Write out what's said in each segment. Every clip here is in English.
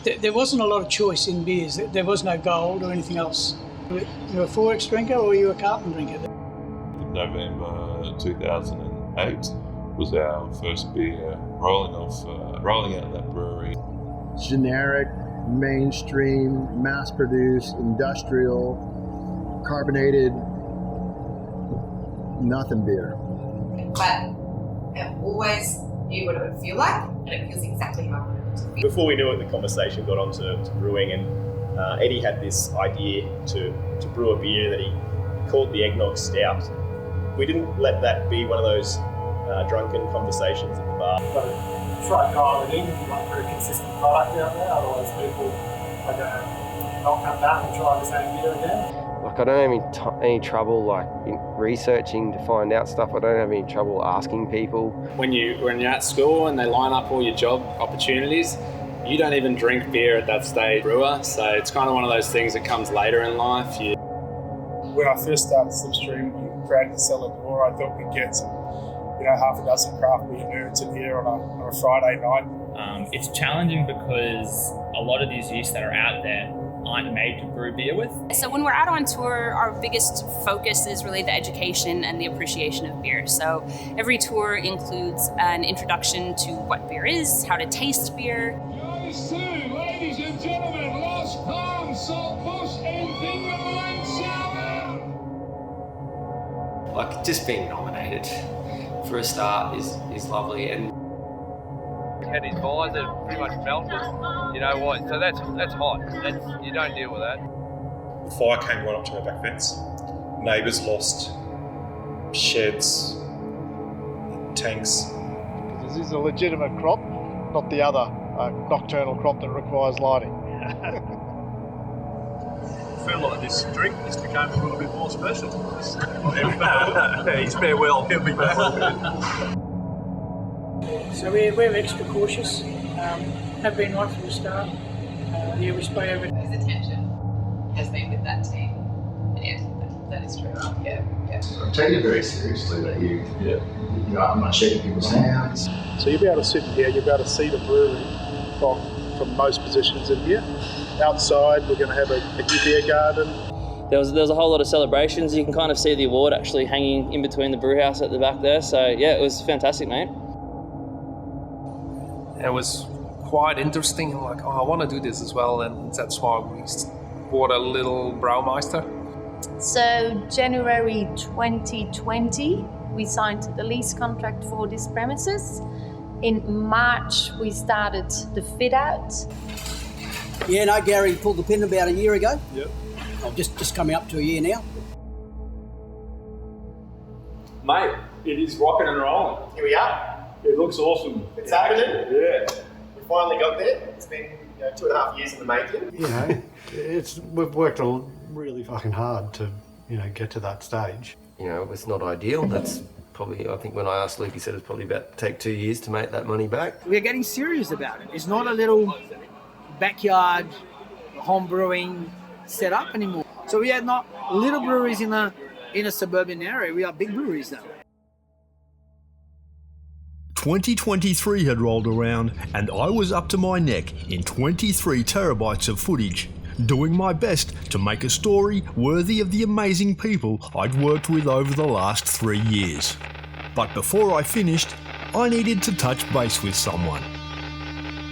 There wasn't a lot of choice in beers. There was no gold or anything else. You were a 4X drinker or you were a Carlton drinker? November 2008 was our first beer rolling out of that brewery. Generic, mainstream, mass-produced, industrial, carbonated, nothing beer. But I always knew what it would feel like, and it feels exactly how I wanted it to feel. Before we knew it, the conversation got on to brewing, and Eddie had this idea to brew a beer that he called the Eggnog Stout. We didn't let that be one of those drunken conversations at the bar. Try to dial it in if you want a very consistent product out there, otherwise people are going to not come back and try the same beer again. Like, I don't have any trouble like in researching to find out stuff. I don't have any trouble asking people. When you're at school and they line up all your job opportunities, you don't even drink beer at that stage, brewer. So it's kind of one of those things that comes later in life. When I first started Slipstream and created the cellar door, I thought we'd get some, half a dozen craft beer nerds in here on a Friday night. It's challenging because a lot of these yeasts that are out there aren't made to brew beer with. So when we're out on tour, our biggest focus is really the education and the appreciation of beer. So every tour includes an introduction to what beer is, how to taste beer. Goes to, ladies and gentlemen, Lost Palms, Saltbush and Fingerland Sour. Like, just being nominated for a start is lovely, and had his visor pretty much melted, you know what, so that's hot. You don't deal with that. The fire came right up to our back fence. Neighbours lost sheds, tanks. This is a legitimate crop, not the other nocturnal crop that requires lighting. I feel like this drink just became a little bit more special. He's farewell. He'll be farewell. So we're extra cautious, have been right from the start. We spray everything. His attention has been with that team, and yes, that is true. Yeah. I take it very seriously that I'm not shaking people's hands. So you'll be able to sit in here, you'll be able to see the brewery from most positions in here. Outside, we're going to have a new beer garden. There was a whole lot of celebrations. You can kind of see the award actually hanging in between the brew house at the back there. So yeah, it was fantastic, mate. It was quite interesting. I'm like, I want to do this as well, and that's why we bought a little Braumeister. So January 2020, we signed the lease contract for this premises. In March, we started the fit out. Yeah, no, Gary pulled the pin about a year ago. Yep. Oh, just coming up to a year now. Mate, it is rocking and rolling. Here we are. It looks awesome. It's happening. Yeah. We finally got there. It's been 2.5 years in the making. We've worked really fucking hard to get to that stage. It's not ideal. That's probably, I think when I asked Luke, he said it's probably about take 2 years to make that money back. We're getting serious about it. It's not a little backyard home brewing setup anymore. So we are not little breweries in a suburban area. We are big breweries now. 2023 had rolled around and I was up to my neck in 23 terabytes of footage, doing my best to make a story worthy of the amazing people I'd worked with over the last 3 years. But before I finished, I needed to touch base with someone.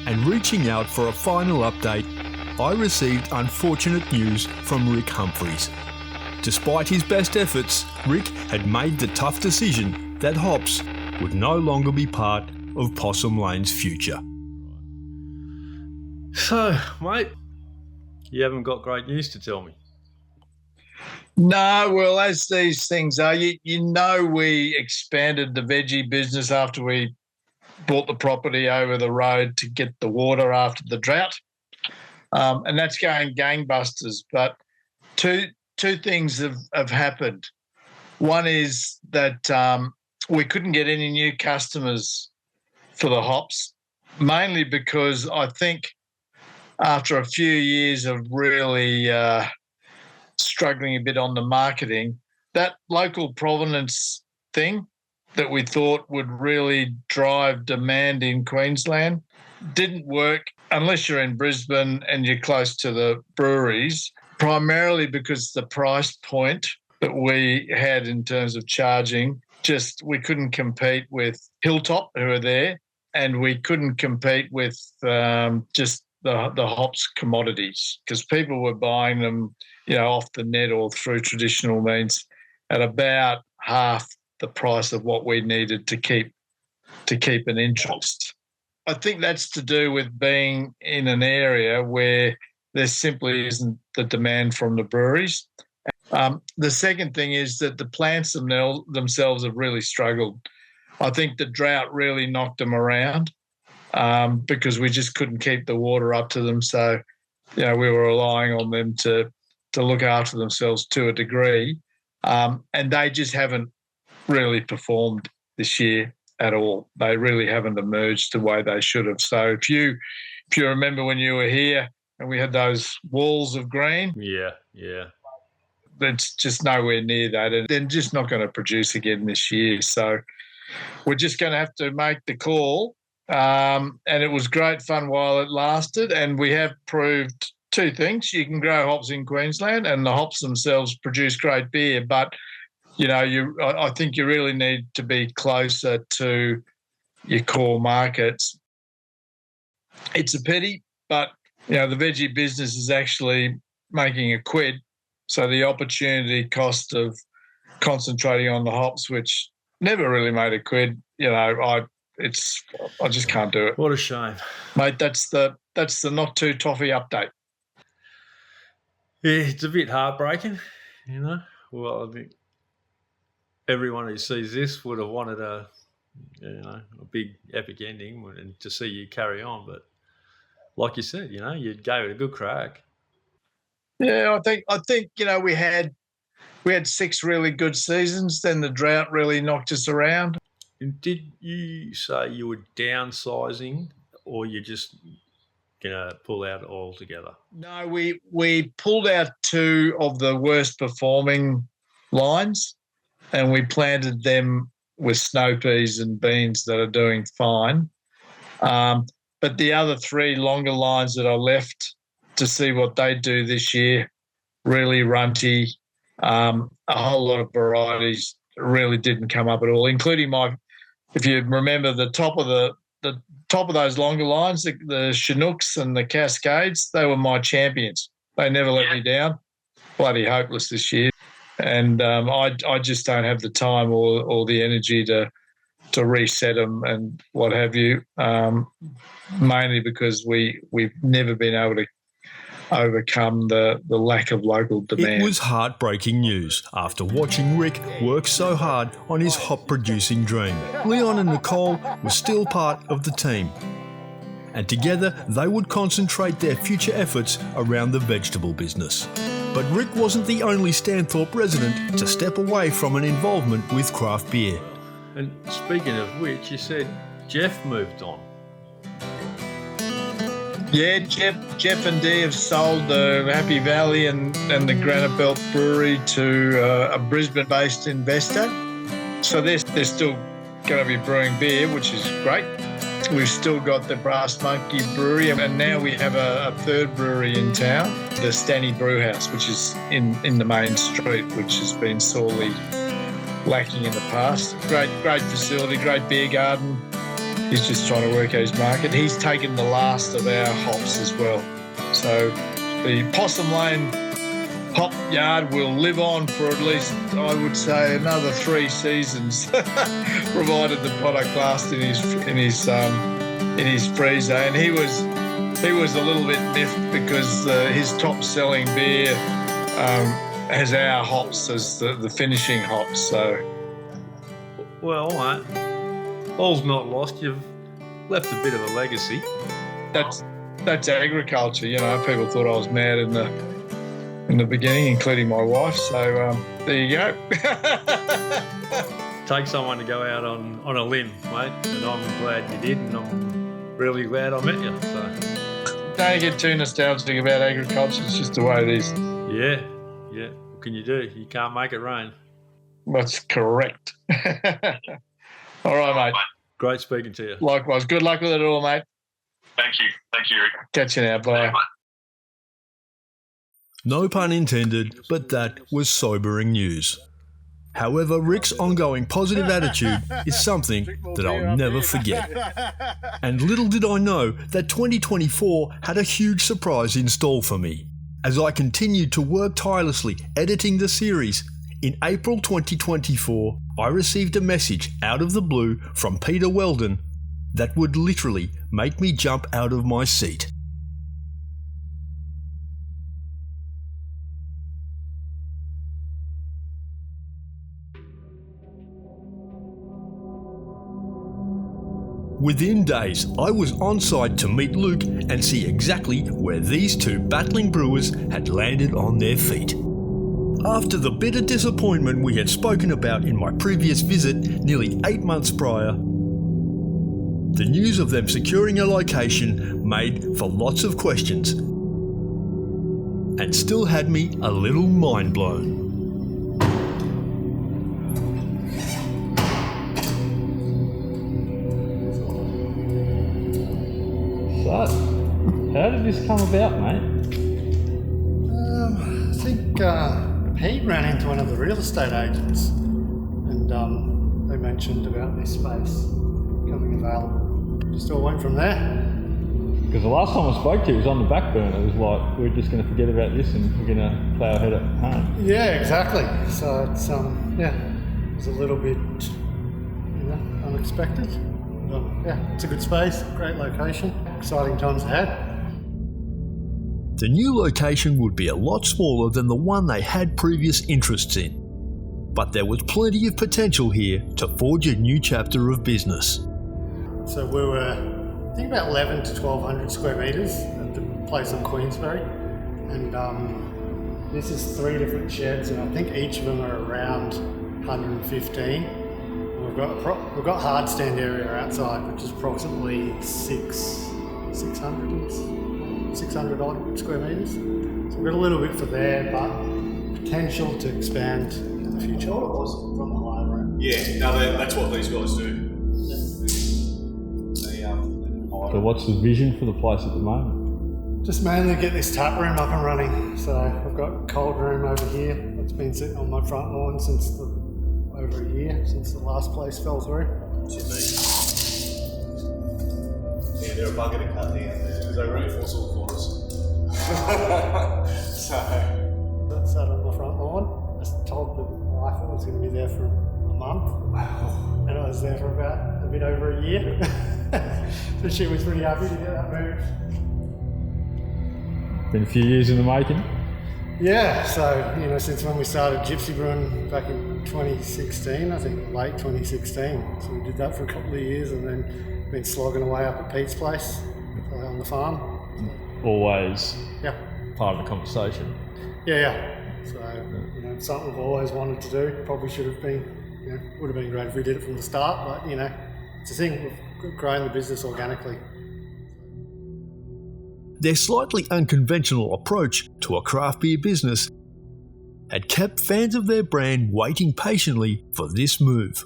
And reaching out for a final update, I received unfortunate news from Rick Humphries. Despite his best efforts, Rick had made the tough decision that hops would no longer be part of Possum Lane's future. So, mate, you haven't got great news to tell me. No, well, as these things are, we expanded the veggie business after we bought the property over the road to get the water after the drought. And that's going gangbusters. But two things have happened. One is that we couldn't get any new customers for the hops, mainly because I think after a few years of really struggling a bit on the marketing, that local provenance thing that we thought would really drive demand in Queensland. Didn't work unless you're in Brisbane and you're close to the breweries, primarily because the price point that we had in terms of charging, just we couldn't compete with Hilltop, who are there, and we couldn't compete with just the hops commodities, because people were buying them, off the net or through traditional means at about half the price of what we needed to keep an interest. I think that's to do with being in an area where there simply isn't the demand from the breweries. The second thing is that the plants themselves have really struggled. I think the drought really knocked them around because we just couldn't keep the water up to them. So, we were relying on them to look after themselves to a degree. And they just haven't really performed this year at all. They really haven't emerged the way they should have. So if you remember when you were here and we had those walls of green. Yeah. It's just nowhere near that. And they're just not going to produce again this year. So we're just going to have to make the call. And it was great fun while it lasted. And we have proved two things. You can grow hops in Queensland and the hops themselves produce great beer. But, I think you really need to be closer to your core markets. It's a pity, but, the veggie business is actually making a quid. So the opportunity cost of concentrating on the hops, which never really made a quid, I just can't do it. What a shame, mate. That's the not too toffee update. Yeah, it's a bit heartbreaking, Well, I think everyone who sees this would have wanted a big epic ending and to see you carry on, but like you said, you gave it a good crack. Yeah, I think we had 6 really good seasons. Then the drought really knocked us around. Did you say you were downsizing, or you just gonna pull out altogether? No, we pulled out 2 of the worst performing lines, and we planted them with snow peas and beans that are doing fine. But the other 3 longer lines that I left to see what they do this year, really runty, a whole lot of varieties really didn't come up at all, including if you remember the top of those longer lines, the Chinooks and the Cascades, they were my champions. They never let me down. Bloody hopeless this year. And I just don't have the time or the energy to reset them and what have you, mainly because we've never been able to overcome the lack of local demand. It was heartbreaking news after watching Rick work so hard on his hop producing dream. Leon and Nicole were still part of the team, and together they would concentrate their future efforts around the vegetable business. But Rick wasn't the only Stanthorpe resident to step away from an involvement with craft beer. And speaking of which, you said Jeff moved on. Yeah, Jeff and Dee have sold the Happy Valley and the Granite Belt Brewery to a Brisbane-based investor. So they're still going to be brewing beer, which is great. We've still got the Brass Monkey Brewery, and now we have a third brewery in town, the Stanny Brewhouse, which is in the main street, which has been sorely lacking in the past. Great facility, great beer garden. He's just trying to work out his market. He's taken the last of our hops as well. So the Possum Lane hop yard will live on for at least, I would say, another 3 seasons, provided the product lasts in his freezer. And he was a little bit miffed because his top selling beer has our hops as the finishing hops. So, well, mate, all's not lost. You've left a bit of a legacy. That's agriculture. People thought I was mad in the beginning, including my wife. So there you go. Takes someone to go out on a limb, mate, and I'm glad you did, and I'm really glad I met you. So don't get too nostalgic about agriculture. It's just the way it is. Yeah. What can you do? You can't make it rain. That's correct. All right, mate. Great speaking to you. Likewise. Good luck with it all, mate. Thank you. Thank you, Rick. Catch you now. Bye. No pun intended, but that was sobering news. However, Rick's ongoing positive attitude is something that I'll never forget. And little did I know that 2024 had a huge surprise in store for me. As I continued to work tirelessly editing the series, in April 2024, I received a message out of the blue from Peter Weldon that would literally make me jump out of my seat. Within days, I was on site to meet Luke and see exactly where these two battling brewers had landed on their feet. After the bitter disappointment we had spoken about in my previous visit nearly 8 months prior, the news of them securing a location made for lots of questions and still had me a little mind blown. How did this come about, mate? I think Pete ran into one of the real estate agents and they mentioned about this space coming available. Just all went from there. Because the last time I spoke to you, it was on the back burner. It was like, we're just going to forget about this and we're going to plough ahead at home. Yeah, exactly. So it's, it was a little bit, unexpected. It's a good space, great location, exciting times ahead. The new location would be a lot smaller than the one they had previous interests in, but there was plenty of potential here to forge a new chapter of business. So we were, I think, about 11 to 1,200 square metres at the place on Queensbury, and this is 3 different sheds, and I think each of them are around 115. We've got hard stand area outside, which is approximately 600 odd square metres. So we've got a little bit for there, but potential to expand in the future. From the higher room. Yeah, no, that's what these guys do. So what's the vision for the place at the moment? Just mainly get this tap room up and running. So I've got a cold room over here that's been sitting on my front lawn since over a year, since the last place fell through. Yeah, they're a bugger to cut down because they reinforce all the corners. So that sat on my front lawn. I told the wife it was going to be there for a month. Wow. And it was there for about a bit over a year. So she was pretty happy to get that moved. Been a few years in the making? Yeah, so, since when we started Gypsy Brewing back in 2016, I think late 2016. So we did that for a couple of years and then been slogging away up at Pete's place on the farm. Always part of the conversation. Yeah. So, something we've always wanted to do. Probably should have been, would have been great if we did it from the start, but, it's a thing. We've grown the business organically. Their slightly unconventional approach to a craft beer business had kept fans of their brand waiting patiently for this move.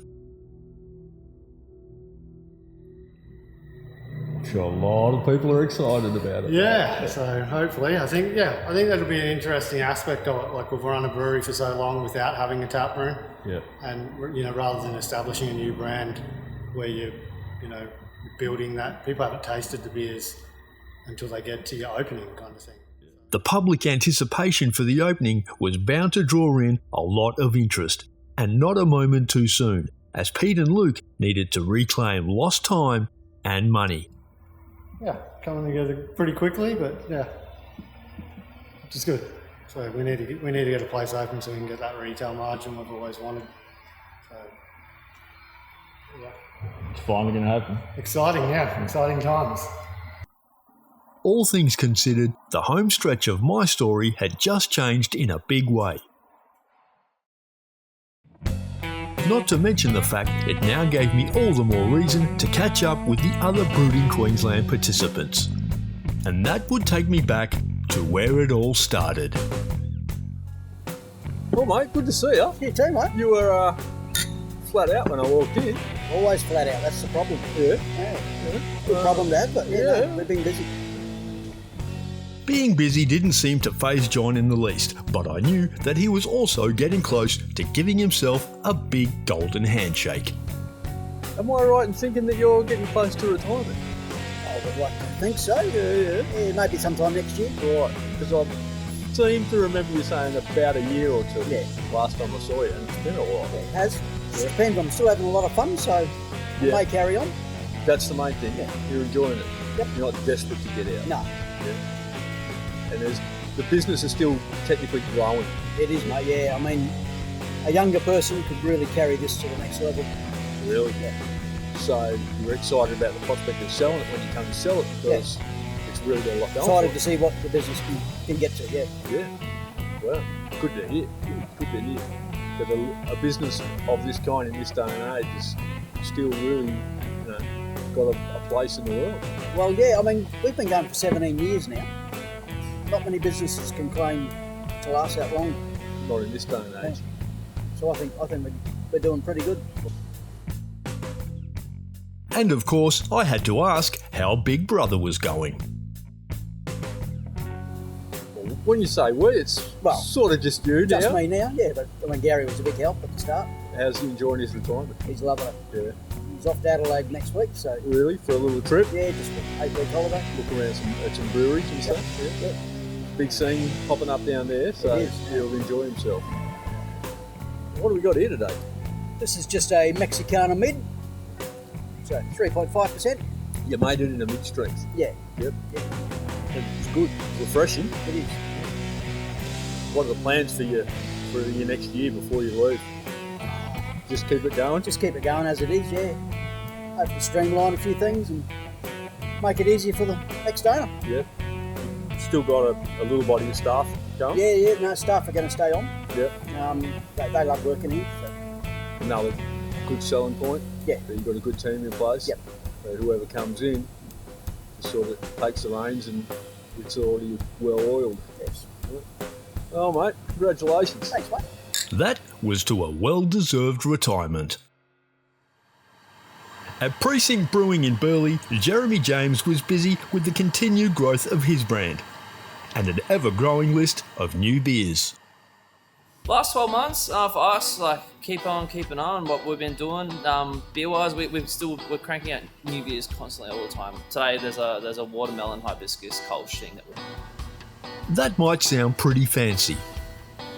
I'm sure a lot of people are excited about it. Yeah, so hopefully, I think that'll be an interesting aspect of it. Like, we've run a brewery for so long without having a tap room. Yeah. And, rather than establishing a new brand where you're building that, people haven't tasted the beers until they get to your opening kind of thing. The public anticipation for the opening was bound to draw in a lot of interest, and not a moment too soon, as Pete and Luke needed to reclaim lost time and money. Yeah, coming together pretty quickly, but which is good. So we need to get a place open so we can get that retail margin we've always wanted. So it's finally going to happen. Exciting times. All things considered, the home stretch of my story had just changed in a big way. Not to mention the fact it now gave me all the more reason to catch up with the other BREWED in Queensland participants. And that would take me back to where it all started. Well, mate, good to see you. You too, mate. You were flat out when I walked in. Always flat out. That's the problem. Yeah. Good problem to have, but no, we've been busy. Being busy didn't seem to faze John in the least, but I knew that he was also getting close to giving himself a big golden handshake. Am I right in thinking that you're getting close to retirement? I would like to think so. Yeah, maybe sometime next year. Right, because I seem to remember you saying about a year or two last time I saw you, and it's been a while. It has. It depends. I'm still having a lot of fun, so I may carry on. That's the main thing. Yeah. You're enjoying it. Yep. You're not desperate to get out. No. Yeah. And the business is still technically growing. It is, mate. Yeah. I mean, a younger person could really carry this to the next level. Really? Yeah. So you're excited about the prospect of selling it when you come to sell it because it's really got a lot going Excited for to see what the business can get to. Yeah. Yeah. Well, good to hear. Good to hear. But a business of this kind in this day and age is still really, got a place in the world. Well, yeah. I mean, we've been going for 17 years now. Not many businesses can claim to last that long. Not in this day and age. So I think we're doing pretty good. And of course, I had to ask how Big Brother was going. When you say we, it's sort of just you now. Just me now, yeah. But I mean, Gary was a big help at the start. How's he enjoying his retirement? He's loving it. Yeah. He's off to Adelaide next week, so. Really? For a little trip? Yeah, just an 8-week holiday. Look around at some breweries and stuff. Yeah. Big scene popping up down there, so he'll enjoy himself. What do we got here today? This is just a Mexicana mid, so 3.5%. You made it in a mid-strength. Yeah. Yep. Yeah. It's good. Refreshing. It is. What are the plans for your next year before you leave? Just keep it going? Just keep it going as it is, yeah. Hopefully streamline a few things and make it easier for the next owner. Yeah. Still got a little body of staff going? Yeah. No, staff are going to stay on. Yeah. They love working here. So. Another good selling point? Yeah. That you've got a good team in place? Yep. So whoever comes in sort of takes the reins and it's already well oiled. Yes. Oh, mate, congratulations. Thanks, mate. That was to a well-deserved retirement. At Precinct Brewing in Burleigh, Jeremy James was busy with the continued growth of his brand and an ever-growing list of new beers. Last 12 months for us, keep on keeping on what we've been doing. Beer-wise, we're cranking out new beers constantly all the time. Today there's a watermelon hibiscus Kolsch thing that we're. That might sound pretty fancy,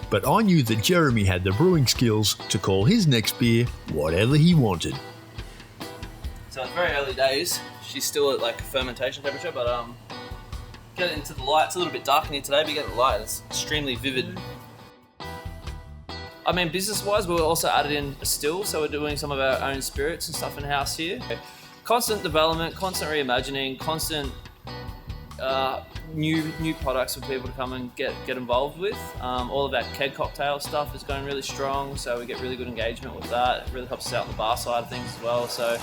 but I knew that Jeremy had the brewing skills to call his next beer whatever he wanted. So it's very early days. She's still at fermentation temperature, but get it into the light. It's a little bit dark in here today, but you get the light. It's extremely vivid. I mean, business-wise, we're also added in a still, so we're doing some of our own spirits and stuff in-house here. Constant development, constant reimagining, constant new products for people to come and get involved with. All of our keg cocktail stuff is going really strong, so we get really good engagement with that. It really helps us out on the bar side of things as well. So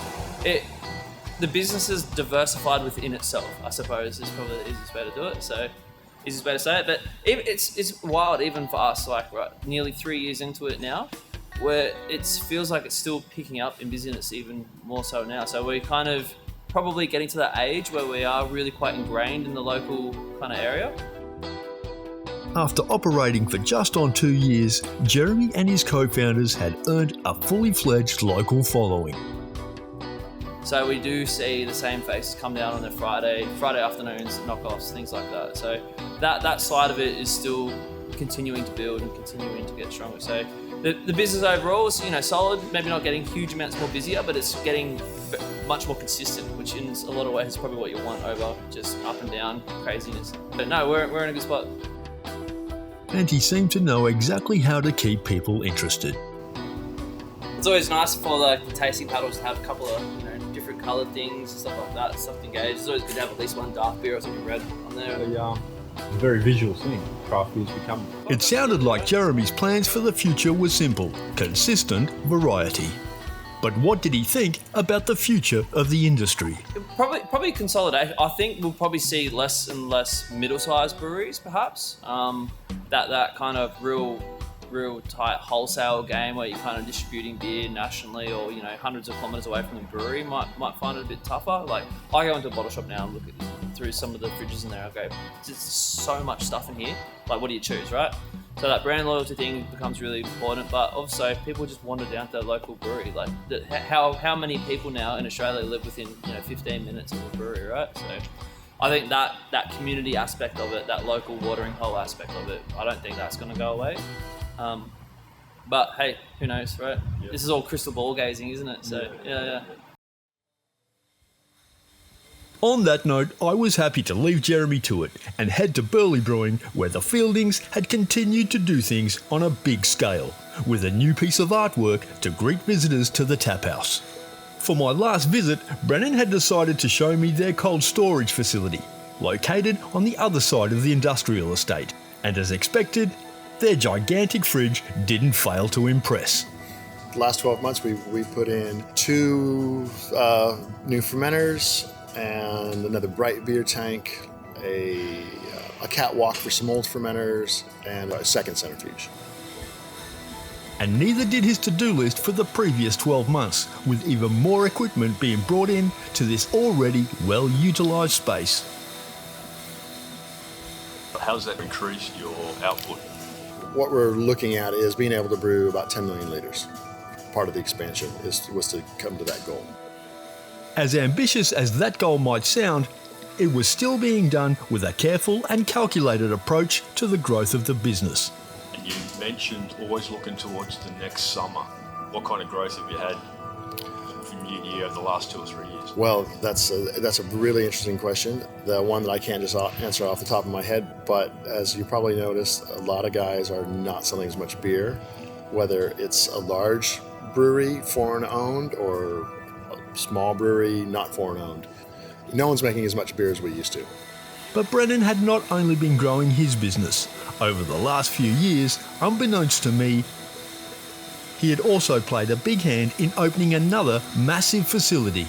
the business is diversified within itself, I suppose, is probably the easiest way to do it. So easiest way to say it, but it's wild even for us, nearly 3 years into it now, where it feels like it's still picking up in business even more so now. So we're kind of probably getting to that age where we are really quite ingrained in the local kind of area. After operating for just on 2 years, Jeremy and his co-founders had earned a fully fledged local following. So we do see the same faces come down on their Friday afternoons, knockoffs, things like that. So that side of it is still continuing to build and continuing to get stronger. So the business overall is solid, maybe not getting huge amounts more busier, but it's getting much more consistent, which in a lot of ways is probably what you want over just up and down craziness. But no, we're in a good spot. And he seemed to know exactly how to keep people interested. It's always nice for the tasting paddles to have a couple of different coloured things and stuff like that, stuff to engage. It's always good to have at least one dark beer or something red on there. It's a very visual thing. Craft beers become. It sounded like Jeremy's plans for the future were simple: consistent variety. But what did he think about the future of the industry? Probably consolidation. I think we'll probably see less and less middle-sized breweries, perhaps. That kind of real real tight wholesale game where you're kind of distributing beer nationally or, you know, hundreds of kilometres away from the brewery might find it a bit tougher. Like, I go into a bottle shop now and look through some of the fridges in there, I go, there's so much stuff in here. Like, what do you choose, right? So that brand loyalty thing becomes really important, but also people just wander down to their local brewery. Like, how many people now in Australia live within, you know, 15 minutes of a brewery, right? So I think that community aspect of it, that local watering hole aspect of it, I don't think that's going to go away. But hey, who knows, right? Yep. This is all crystal ball gazing, isn't it? So yeah. On that note, I was happy to leave Jeremy to it and head to Burley Brewing, where the Fieldings had continued to do things on a big scale, with a new piece of artwork to greet visitors to the tap house. For my last visit, Brennan had decided to show me their cold storage facility, located on the other side of the industrial estate, and as expected, their gigantic fridge didn't fail to impress. The last 12 months we put in 2 new fermenters and another bright beer tank, a catwalk for some old fermenters, and a second centrifuge. And neither did his to-do list for the previous 12 months, with even more equipment being brought in to this already well-utilised space. How does that increase your output? What we're looking at is being able to brew about 10 million litres. Part of the expansion was to come to that goal. As ambitious as that goal might sound, it was still being done with a careful and calculated approach to the growth of the business. And you mentioned always looking towards the next summer. What kind of growth have you had from year to year over the last 2 or 3 years? Well, that's a really interesting question. The one that I can't just answer off the top of my head, but as you probably noticed, a lot of guys are not selling as much beer, whether it's a large brewery, foreign owned, or a small brewery, not foreign owned. No one's making as much beer as we used to. But Brennan had not only been growing his business. Over the last few years, unbeknownst to me, he had also played a big hand in opening another massive facility.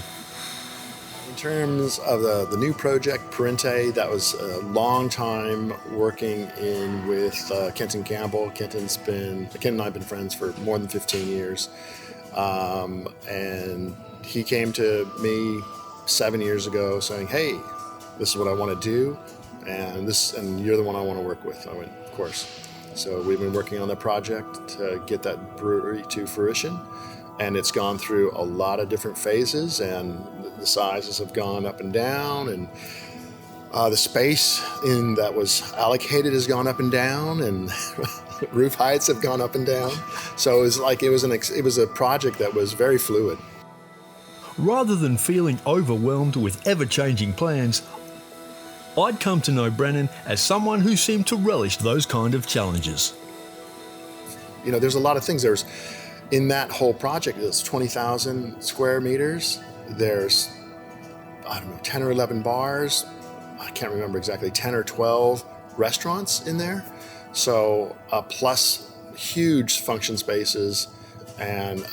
In terms of the new project, Parente, that was a long time working in with Kenton Campbell. Ken and I have been friends for more than 15 years. And he came to me 7 years ago saying, hey, this is what I want to do, and you're the one I want to work with. I went, of course. So we've been working on the project to get that brewery to fruition, and it's gone through a lot of different phases, and the sizes have gone up and down, and the space that was allocated has gone up and down, and roof heights have gone up and down. So it was a project that was very fluid. Rather than feeling overwhelmed with ever-changing plans, I'd come to know Brennan as someone who seemed to relish those kind of challenges. You know, there's a lot of things. In that whole project, there's 20,000 square meters. There's, 10 or 11 bars. I can't remember exactly, 10 or 12 restaurants in there. So, plus huge function spaces and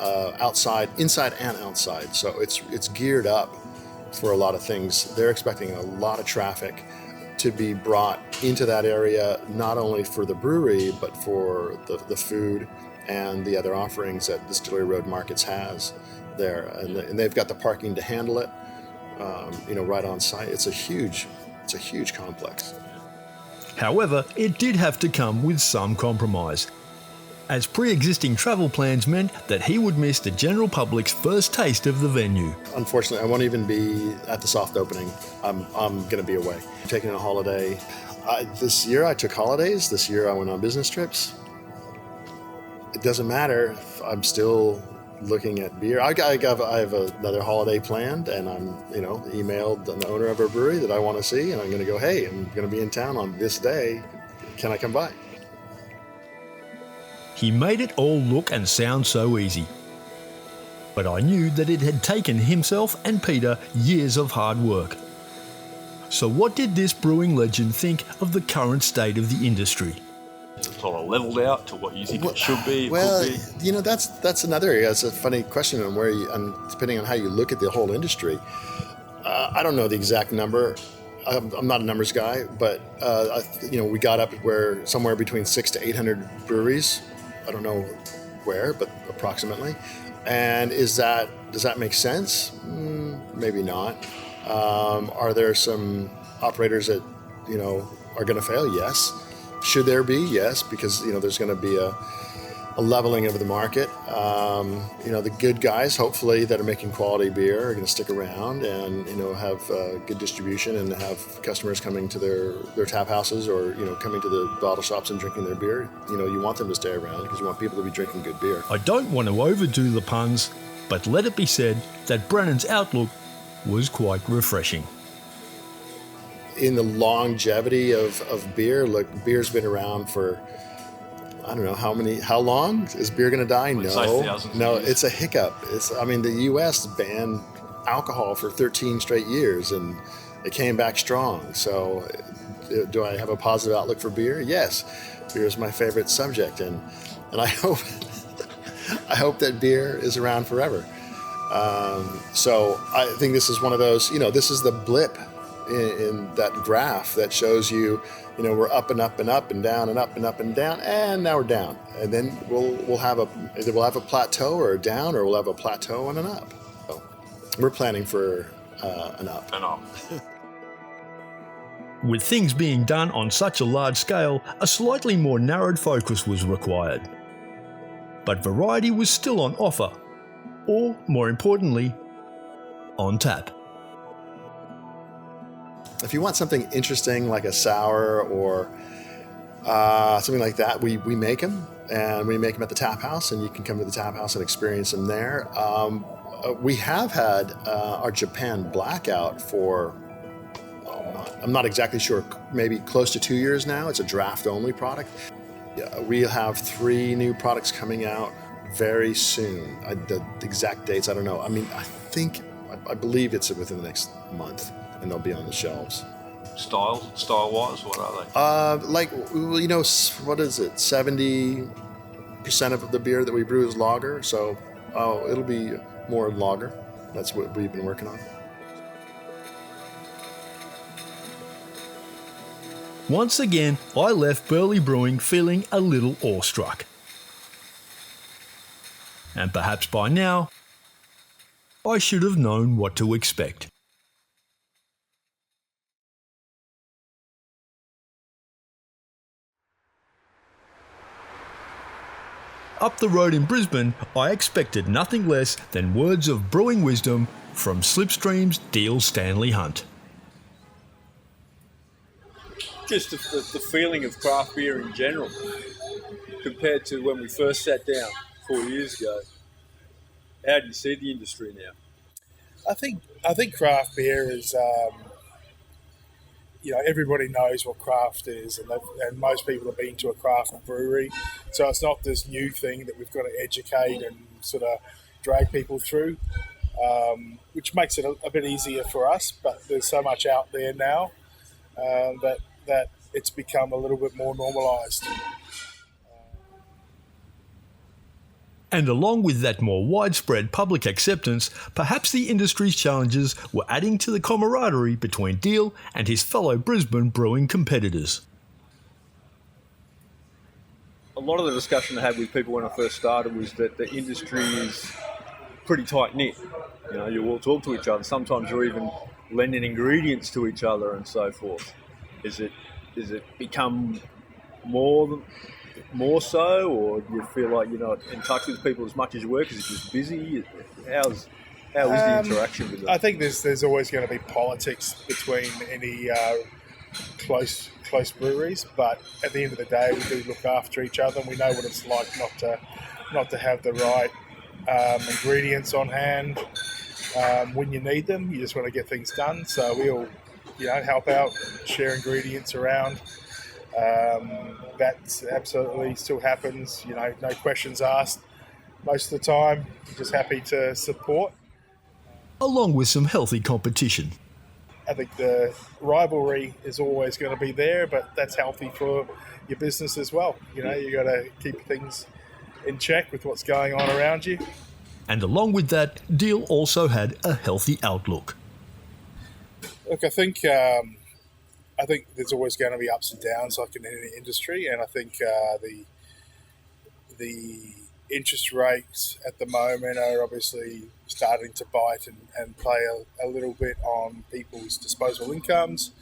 inside and outside. So it's geared up for a lot of things. They're expecting a lot of traffic to be brought into that area, not only for the brewery, but for the food and the other offerings that Distillery Road Markets has there. And they've got the parking to handle it, right on site. It's a huge complex. However, it did have to come with some compromise, as pre-existing travel plans meant that he would miss the general public's first taste of the venue. Unfortunately, I won't even be at the soft opening. I'm going to be away. I'm taking a holiday. This year I took holidays. This year I went on business trips. It doesn't matter. I'm still looking at beer. I have another holiday planned, and I'm emailed the owner of a brewery that I want to see, and I'm going to go, hey, I'm going to be in town on this day. Can I come by? He made it all look and sound so easy. But I knew that it had taken himself and Peter years of hard work. So what did this brewing legend think of the current state of the industry? It's sort of leveled out to what you think it should be, well, could be? That's another area. It's a funny question on depending on how you look at the whole industry. I don't know the exact number. I'm not a numbers guy, but we got up where somewhere between 600 to 800 breweries I don't know where, but approximately. And does that make sense? Maybe not. Are there some operators that, are going to fail? Yes. Should there be? Yes, because, there's going to be a leveling of the market. The good guys, hopefully, that are making quality beer are going to stick around and, have good distribution and have customers coming to their tap houses or, coming to the bottle shops and drinking their beer. You want them to stay around because you want people to be drinking good beer. I don't want to overdo the puns, but let it be said that Brennan's outlook was quite refreshing. In the longevity of beer, look, beer's been around for, I don't know how long? Is beer going to die? No, it's a hiccup. The U.S. banned alcohol for 13 straight years and it came back strong. So do I have a positive outlook for beer? Yes. Beer is my favorite subject and I hope that beer is around forever. So I think this is one of those, this is the blip in that graph that shows you, we're up and up and up and down and up and up and down, and now we're down. And then we'll have a plateau or a down, or we'll have a plateau and an up. So we're planning for an up. An up. With things being done on such a large scale, a slightly more narrowed focus was required. But variety was still on offer, or more importantly, on tap. If you want something interesting like a sour or something like that, we make them, and we make them at the tap house, and you can come to the tap house and experience them there. We have had our Japan blackout for, I'm not exactly sure, maybe close to 2 years now. It's a draft-only product. We have 3 new products coming out very soon. The exact dates, I don't know. I believe it's within the next month. And they'll be on the shelves. Style-wise, what are they? What is it? 70% of the beer that we brew is lager, so it'll be more lager. That's what we've been working on. Once again, I left Burley Brewing feeling a little awestruck. And perhaps by now, I should have known what to expect. Up the road in Brisbane, I expected nothing less than words of brewing wisdom from Slipstream's Deal Stanley Hunt. Just the feeling of craft beer in general, compared to when we first sat down 4 years ago. How do you see the industry now? I think craft beer is, everybody knows what craft is, and most people have been to a craft brewery, so it's not this new thing that we've got to educate and sort of drag people through, which makes it a bit easier for us. But there's so much out there now that it's become a little bit more normalised. And along with that more widespread public acceptance, perhaps the industry's challenges were adding to the camaraderie between Deal and his fellow Brisbane brewing competitors. A lot of the discussion I had with people when I first started was that the industry is pretty tight-knit. You all talk to each other. Sometimes you're even lending ingredients to each other and so forth. Is it become more so, or do you feel like you're not in touch with people as much as you were because you're just busy? How is the interaction with them? I think there's always going to be politics between any close breweries, but at the end of the day, we do look after each other, and we know what it's like not to have the right ingredients on hand when you need them. You just want to get things done, so we all help out, share ingredients around. That absolutely still happens, no questions asked most of the time. Just happy to support. Along with some healthy competition. I think the rivalry is always going to be there, but that's healthy for your business as well. You got to keep things in check with what's going on around you. And along with that, Deal also had a healthy outlook. Look, I think there's always going to be ups and downs like in any industry, and I think the interest rates at the moment are obviously starting to bite and play a little bit on people's disposable incomes.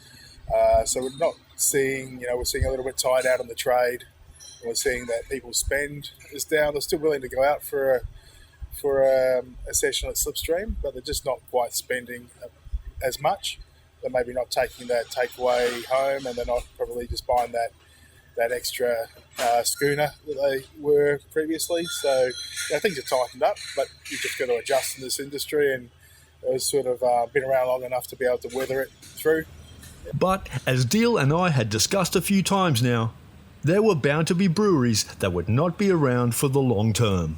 So we're not seeing, we're seeing a little bit tied out on the trade. We're seeing that people's spend is down. They're still willing to go out for a session at Slipstream, but they're just not quite spending as much. They're maybe not taking that takeaway home, and they're not probably just buying that extra schooner that they were previously. So things are tightened up, but you've just got to adjust in this industry, and it's sort of been around long enough to be able to weather it through. But as Deal and I had discussed a few times now, there were bound to be breweries that would not be around for the long term.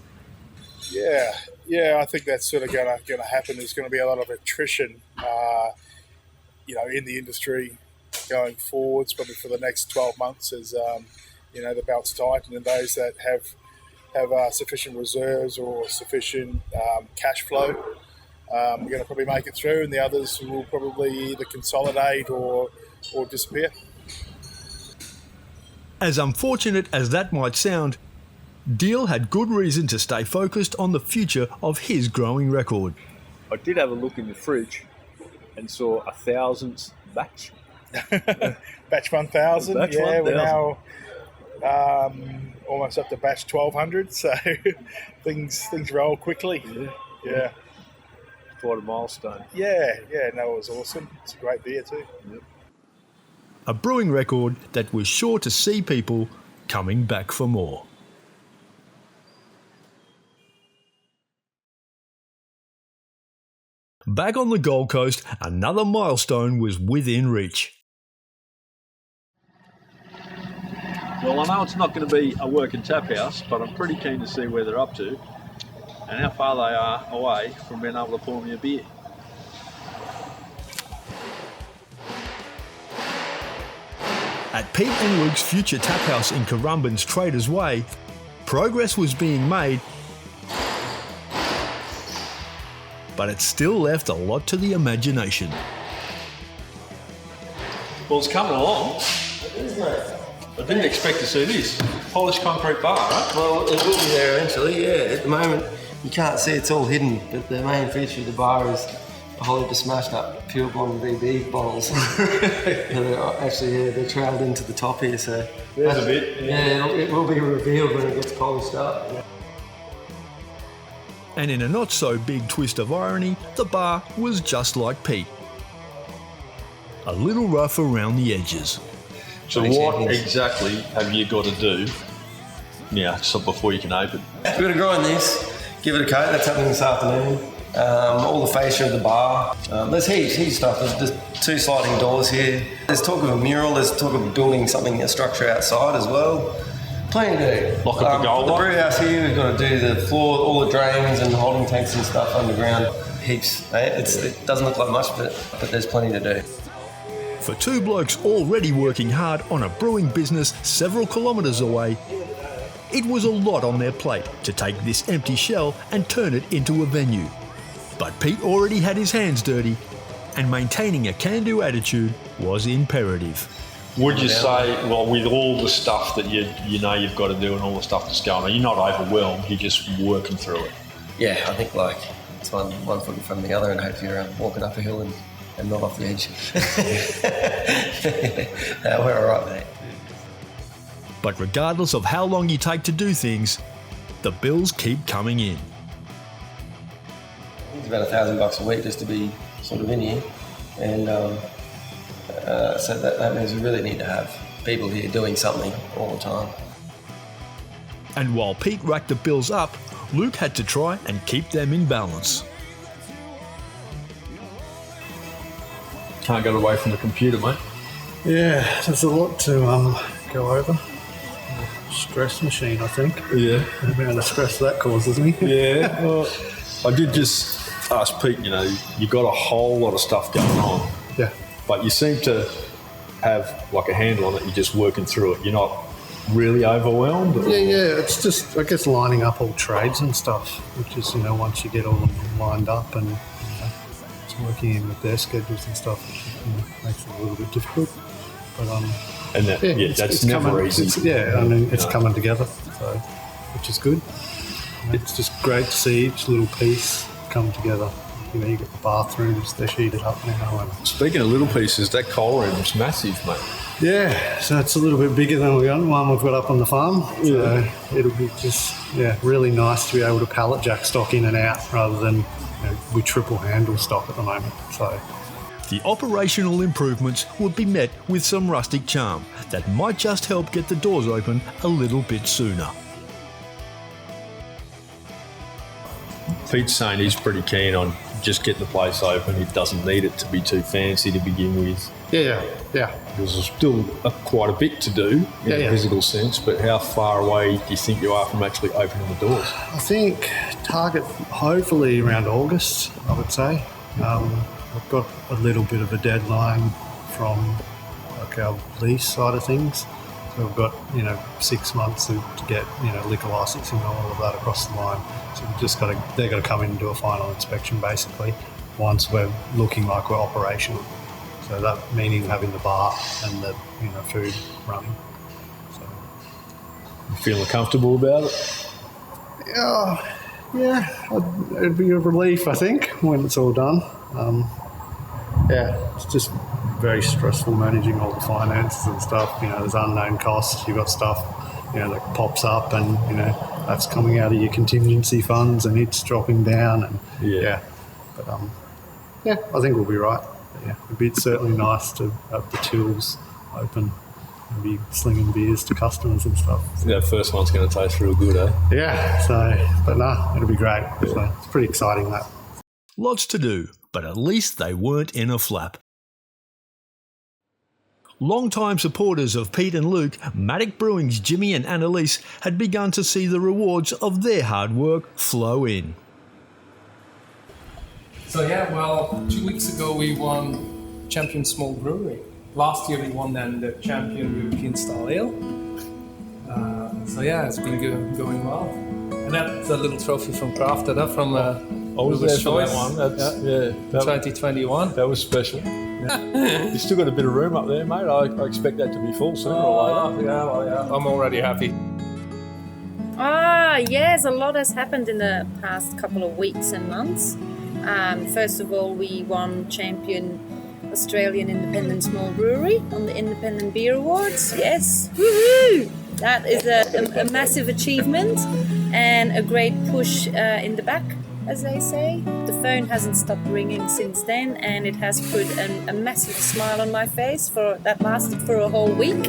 Yeah, I think that's sort of going to happen. There's going to be a lot of attrition, in the industry going forwards, probably for the next 12 months as, the belts tighten, and those that have sufficient reserves or sufficient cash flow are going to probably make it through, and the others will probably either consolidate or disappear. As unfortunate as that might sound, Deal had good reason to stay focused on the future of his growing record. I did have a look in the fridge and saw 1,000th batch. Batch 1,000, Batch yeah, 1,000. We're now almost up to batch 1,200, so things roll quickly. Yeah. Quite a milestone. Yeah, it was awesome. It's a great beer too. Yep. A brewing record that was sure to see people coming back for more. Back on the Gold Coast, another milestone was within reach. Well, I know it's not going to be a working tap house, but I'm pretty keen to see where they're up to and how far they are away from being able to pour me a beer. At Pete and Luke's future tap house in Currumbin's Traders Way, progress was being made, but it still left a lot to the imagination. Well, it's coming along. Isn't it? I didn't expect to see this. Polished concrete bar, right? Well, it will be there eventually, yeah. At the moment, you can't see, it's all hidden, but the main feature of the bar is a whole heap of smashed up Pure Blonde VB bottles. They're trailed into the top here, so... There's a bit. Yeah, it will be revealed when it gets polished up. Yeah. And in a not-so-big twist of irony, the bar was just like Pete. A little rough around the edges. So what exactly have you got to do now, so before you can open? We've got to grind this, give it a coat, that's happening this afternoon. All the fascia of the bar. There's heaps of stuff. There's 2 sliding doors here. There's talk of a mural, there's talk of building a structure outside as well. Plenty to do. Like a pergola? The brew house here, we've got to do the floor, all the drains and holding tanks and stuff underground. Heaps. It doesn't look like much, but there's plenty to do. For 2 blokes already working hard on a brewing business several kilometres away, it was a lot on their plate to take this empty shell and turn it into a venue. But Pete already had his hands dirty, and maintaining a can-do attitude was imperative. Would you say, well, with all the stuff that you know you've got to do and all the stuff that's going on, you're not overwhelmed, you're just working through it? Yeah, I think it's one foot in front of the other, and hopefully you're walking up a hill and not off the edge. We're all right, mate. But regardless of how long you take to do things, the bills keep coming in. It's about $1,000 a week just to be sort of in here, and so that means we really need to have people here doing something all the time. And while Pete racked the bills up, Luke had to try and keep them in balance. Can't get away from the computer, mate. Yeah, there's a lot to go over. Stress machine, I think. Yeah. The amount of stress that causes me. Yeah. Well, I did just ask Pete, you got a whole lot of stuff going on. Yeah. But you seem to have like a handle on it, you're just working through it. You're not really overwhelmed? Or? Yeah, it's just, I guess, lining up all trades and stuff, which is, once you get all them lined up and it's working in with their schedules and stuff, which makes it a little bit difficult. But and that's never easy. It's coming together. So which is good. It's just great to see each little piece come together. You know, you got the bathrooms, they're sheeted up now. And speaking of little pieces, that coal room's massive, mate. yeah, so it's a little bit bigger than the one we've got up on the farm. So it'll be just, really nice to be able to pallet jack stock in and out rather than we triple handle stock at the moment. So the operational improvements would be met with some rustic charm that might just help get the doors open a little bit sooner. Pete's saying he's pretty keen on just getting the place open. He doesn't need it to be too fancy to begin with. Yeah. There's still quite a bit to do in a physical sense, but how far away do you think you are from actually opening the doors? I think target hopefully around August, I would say. We've got a little bit of a deadline from our lease side of things. So we've got 6 months to get liquor licensing and all of that across the line. So we've just they've got to come in and do a final inspection basically once we're looking like we're operational. So that meaning having the bar and the food running. So you feeling comfortable about it? It'd be a relief, I think, when it's all done. It's just very stressful managing all the finances and stuff. There's unknown costs. You've got stuff, that pops up, and that's coming out of your contingency funds, and it's dropping down, and But I think we'll be right. It'd be certainly nice to have the tills open and be slinging beers to customers and stuff. That first one's going to taste real good, eh? Yeah. It'll be great. Yeah. So it's pretty exciting, that. Lots to do, but at least they weren't in a flap. Long-time supporters of Pete and Luke, Matic Brewing's Jimmy and Annalise had begun to see the rewards of their hard work flow in. So 2 weeks ago we won Champion Small Brewery. Last year we won then the Champion European Style Ale. It's been going well. And that's a little trophy from Craft from I was there for that one. 2021. That was special. Yeah. You've still got a bit of room up there, mate. I expect that to be full sooner or later. I'm already happy. Yes, a lot has happened in the past couple of weeks and months. First of all, we won Champion Australian Independent Small Brewery on the Independent Beer Awards. Yes, woohoo! That is a massive achievement and a great push in the back, as they say. The phone hasn't stopped ringing since then, and it has put a massive smile on my face that lasted for a whole week.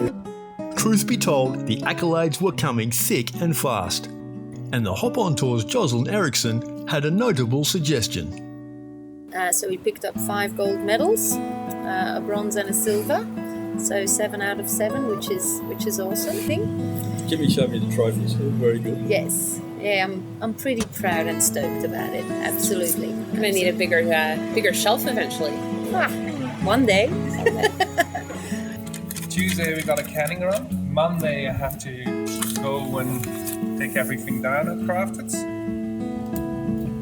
Truth be told, the accolades were coming thick and fast. And the Hop On Tour's Jocelyn Eriksson had a notable suggestion. So we picked up 5 gold medals, a bronze and a silver. So 7 out of 7, which is awesome thing. Jimmy showed me the trophies. They were very good. Yes. Yeah, I'm pretty proud and stoked about it. Absolutely. I'm gonna need a bigger shelf eventually. One day. Tuesday we got a canning run. Monday I have to go and take everything down at Crafted.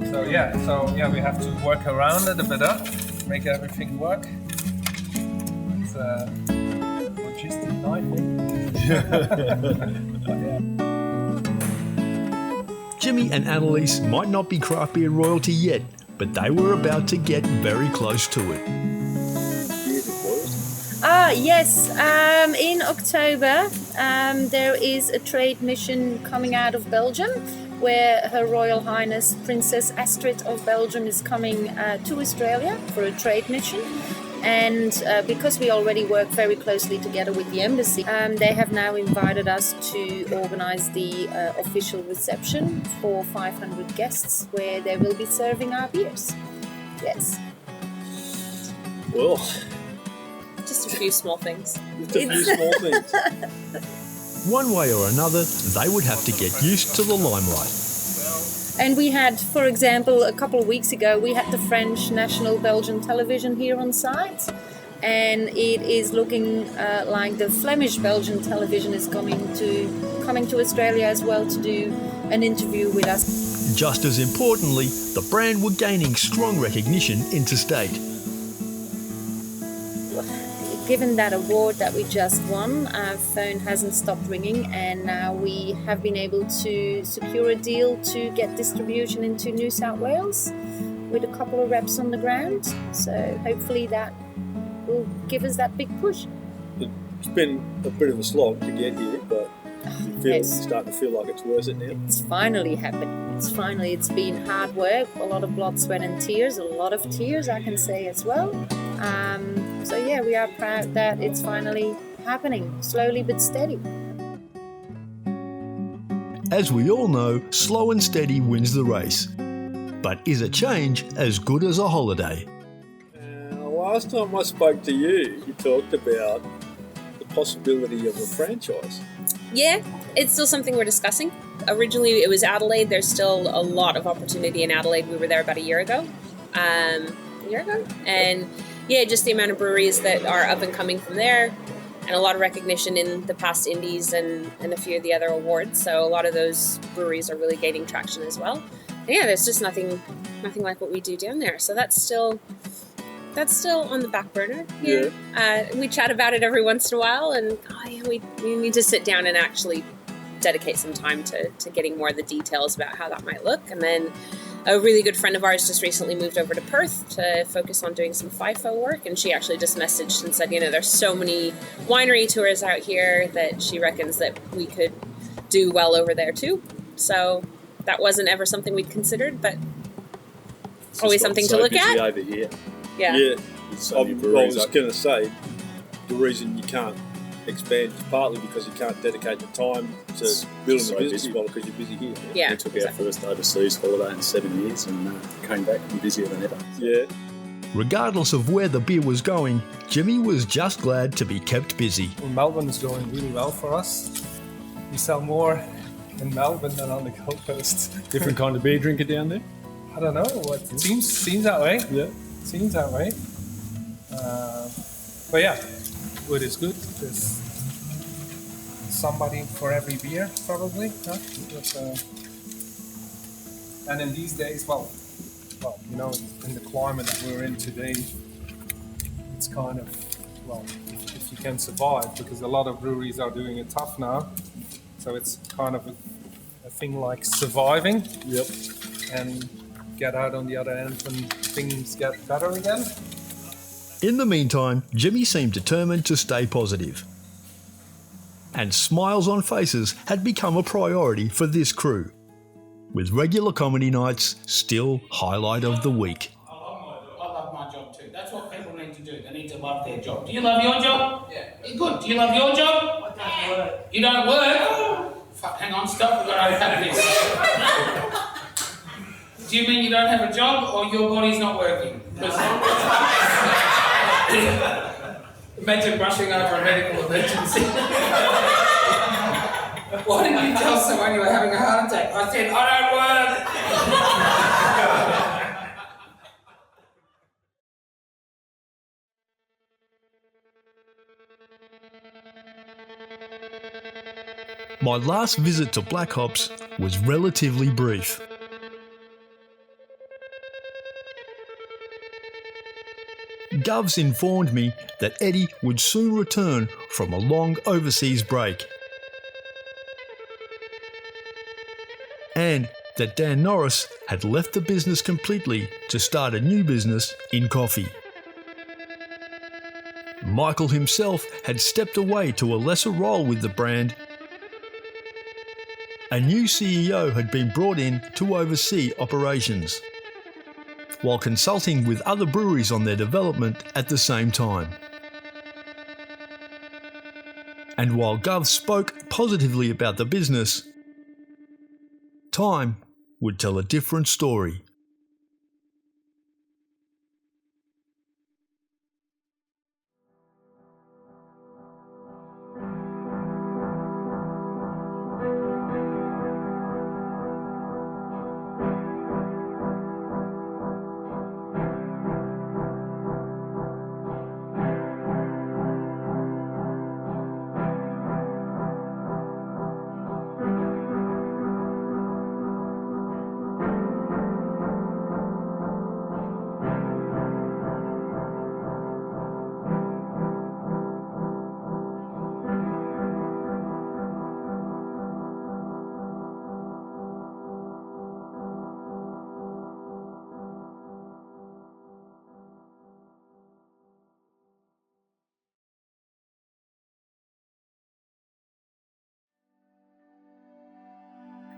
So we have to work around it a bit up, make everything work. It's a logistic nightmare. Jimmy and Annalise might not be craft beer royalty yet, but they were about to get very close to it. Yes. In October, there is a trade mission coming out of Belgium, where Her Royal Highness Princess Astrid of Belgium is coming to Australia for a trade mission. And because we already work very closely together with the embassy, they have now invited us to organise the official reception for 500 guests, where they will be serving our beers. Yes. Well, just a few small things. One way or another, they would have to get used to the limelight. And we had, for example, a couple of weeks ago, we had the French National Belgian Television here on site. And it is looking like the Flemish Belgian Television is coming to Australia as well to do an interview with us. Just as importantly, the brand were gaining strong recognition interstate. given that award that we just won, our phone hasn't stopped ringing, and now we have been able to secure a deal to get distribution into New South Wales with a couple of reps on the ground. So hopefully that will give us that big push. It's been a bit of a slog to get here, but you're starting to feel like it's worth it now. It's finally happened. It's been hard work, a lot of blood, sweat and tears, a lot of tears I can say as well. So yeah, we are proud that it's finally happening, slowly but steady. As we all know, slow and steady wins the race. But is a change as good as a holiday? Last time I spoke to you, you talked about the possibility of a franchise. Yeah, it's still something we're discussing. Originally, it was Adelaide. There's still a lot of opportunity in Adelaide. We were there about a year ago. And yeah, just the amount of breweries that are up and coming from there, and a lot of recognition in the past indies and a few of the other awards. So a lot of those breweries are really gaining traction as well. And yeah, there's just nothing like what we do down there. So that's still on the back burner. Yeah. We chat about it every once in a while, and we need to sit down and actually dedicate some time to getting more of the details about how that might look. And then a really good friend of ours just recently moved over to Perth to focus on doing some FIFO work, and she actually just messaged and said, there's so many winery tours out here that she reckons that we could do well over there too. So that wasn't ever something we'd considered, but it's always something to look at. Over here. Yeah. I was going to say, the reason you can't expand is partly because you can't dedicate the time to building the business model because you're busy here. Yeah. We took our first overseas holiday in 7 years and came back busier than ever. Yeah. Regardless of where the beer was going, Jimmy was just glad to be kept busy. Well, Melbourne is going really well for us. We sell more in Melbourne than on the Gold Coast. Different kind of beer drinker down there? I don't know. It seems that way. Yeah. Seems that way. But yeah, wood is good. There's somebody for every beer, probably. Huh? And in these days, in the climate that we're in today, it's kind of, if you can survive, because a lot of breweries are doing it tough now. So it's kind of a thing like surviving. Yep. And get out on the other end when things get better again. In the meantime, Jimmy seemed determined to stay positive. And smiles on faces had become a priority for this crew, with regular comedy nights still highlight of the week. I love my job too. That's what people need to do. They need to love their job. Do you love your job? Yeah. Good. Do you love your job? I don't work. You don't work? Fuck, hang on, stop. We've got to have this. Do you mean you don't have a job or your body's not working? Imagine rushing over a medical emergency. Why didn't you tell someone you were having a heart attack? I said, I don't work. My last visit to Black Hops was relatively brief. Govs informed me that Eddie would soon return from a long overseas break, and that Dan Norris had left the business completely to start a new business in coffee. Michael himself had stepped away to a lesser role with the brand. A new CEO had been brought in to oversee operations, while consulting with other breweries on their development at the same time. And while Gov spoke positively about the business, time would tell a different story.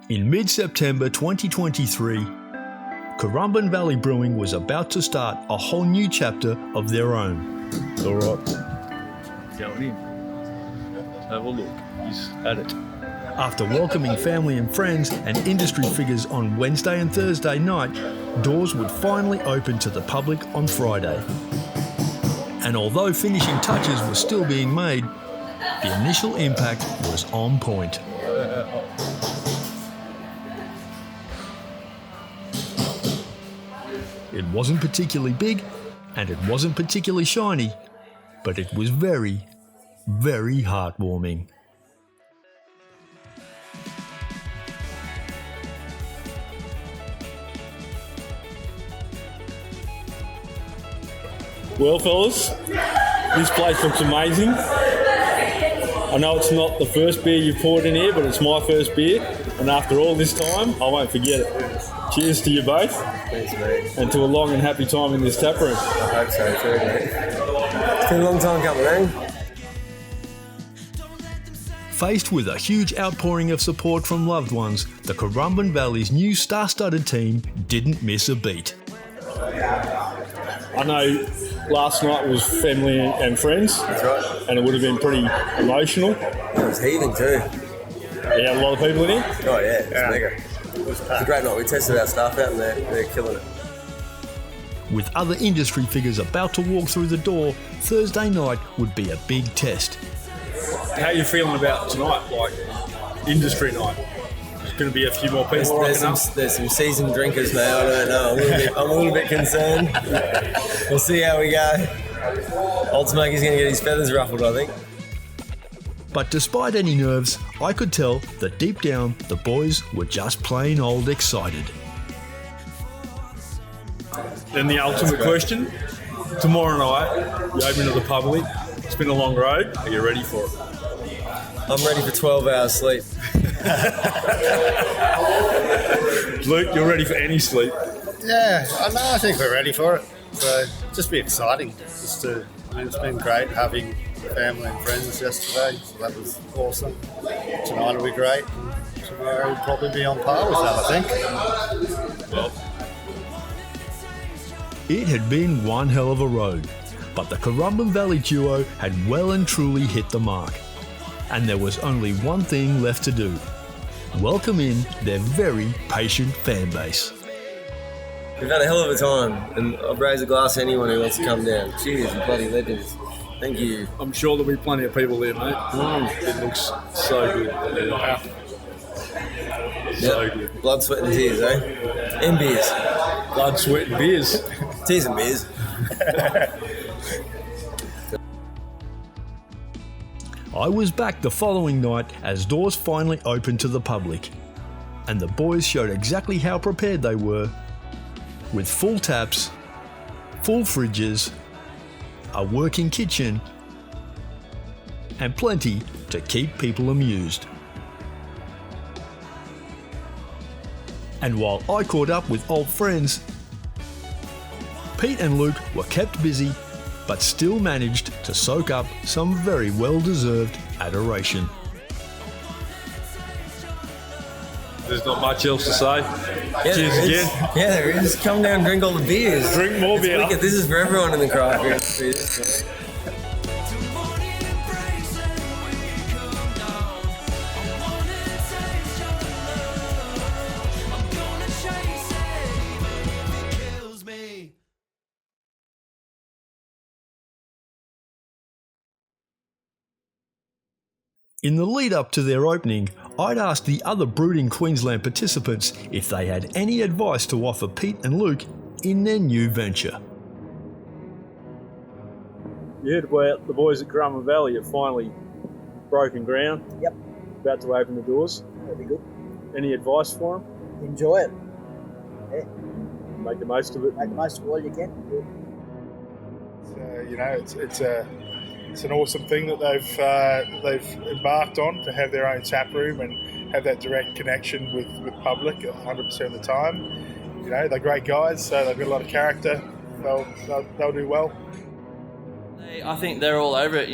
In mid-September 2023, Currumbin Valley Brewing was about to start a whole new chapter of their own. All right, going in. Have a look. He's at it. After welcoming family and friends and industry figures on Wednesday and Thursday night, doors would finally open to the public on Friday. And although finishing touches were still being made, the initial impact was on point. It wasn't particularly big, and it wasn't particularly shiny, but it was very, very heartwarming. Well, fellas, this place looks amazing. I know it's not the first beer you poured in here, but it's my first beer, and after all this time, I won't forget it. Cheers to you both. Thanks, mate. And to a long and happy time in this tap room. I hope so too, mate. It's been a long time coming, eh? Faced with a huge outpouring of support from loved ones, the Currumbin Valley's new star-studded team didn't miss a beat. I know last night was family and friends. That's right. And it would have been pretty emotional. It was heaving too. You had a lot of people in here? Oh yeah, it was mega. It was a great night. We tested our staff out and they're killing it. With other industry figures about to walk through the door, Thursday night would be a big test. How are you feeling about tonight, like industry night? There's going to be a few more people There's some seasoned drinkers, mate. I don't know. I'm a little bit concerned. We'll see how we go. Old Smokey's going to get his feathers ruffled, I think. But despite any nerves, I could tell that deep down the boys were just plain old excited. Then the ultimate question, tomorrow night, you open to the public, it's been a long road, are you ready for it? I'm ready for 12 hours sleep. Luke, you're ready for any sleep? Yeah, I think we're ready for it. So just be exciting. It's been great having family and friends yesterday. So that was awesome. Tonight will be great. And tomorrow will probably be on par with that, I think. Well, it had been one hell of a road, but the Currumbin Valley duo had well and truly hit the mark. And there was only one thing left to do: welcome in their very patient fan base. We've had a hell of a time, and I'll raise a glass to anyone who wants to come down. Cheers, you bloody legends. Thank you. I'm sure there'll be plenty of people there, mate. It looks so good. Yeah. So good. Blood, sweat and tears, eh? And beers. Blood, sweat and beers. Tears and beers. I was back the following night as doors finally opened to the public, and the boys showed exactly how prepared they were, with full taps, full fridges, a working kitchen, and plenty to keep people amused. And while I caught up with old friends, Pete and Luke were kept busy but still managed to soak up some very well-deserved adoration. There's not much else to say. Yeah, Cheers again. Yeah, there is. Come down and drink all the beers. Drink more beer. Wicked. This is for everyone in the craft beer industry. In the lead up to their opening, I'd asked the other Brewed in Queensland participants if they had any advice to offer Pete and Luke in their new venture. You heard about the boys at Currumbin Valley have finally broken ground. Yep. About to open the doors. That'd be good. Any advice for them? Enjoy it. Yeah. Make the most of it. Make the most of all you can. So, it's an awesome thing that they've embarked on, to have their own tap room and have that direct connection with public 100% of the time. They're great guys, so they've got a lot of character. They'll do well. I think they're all over it.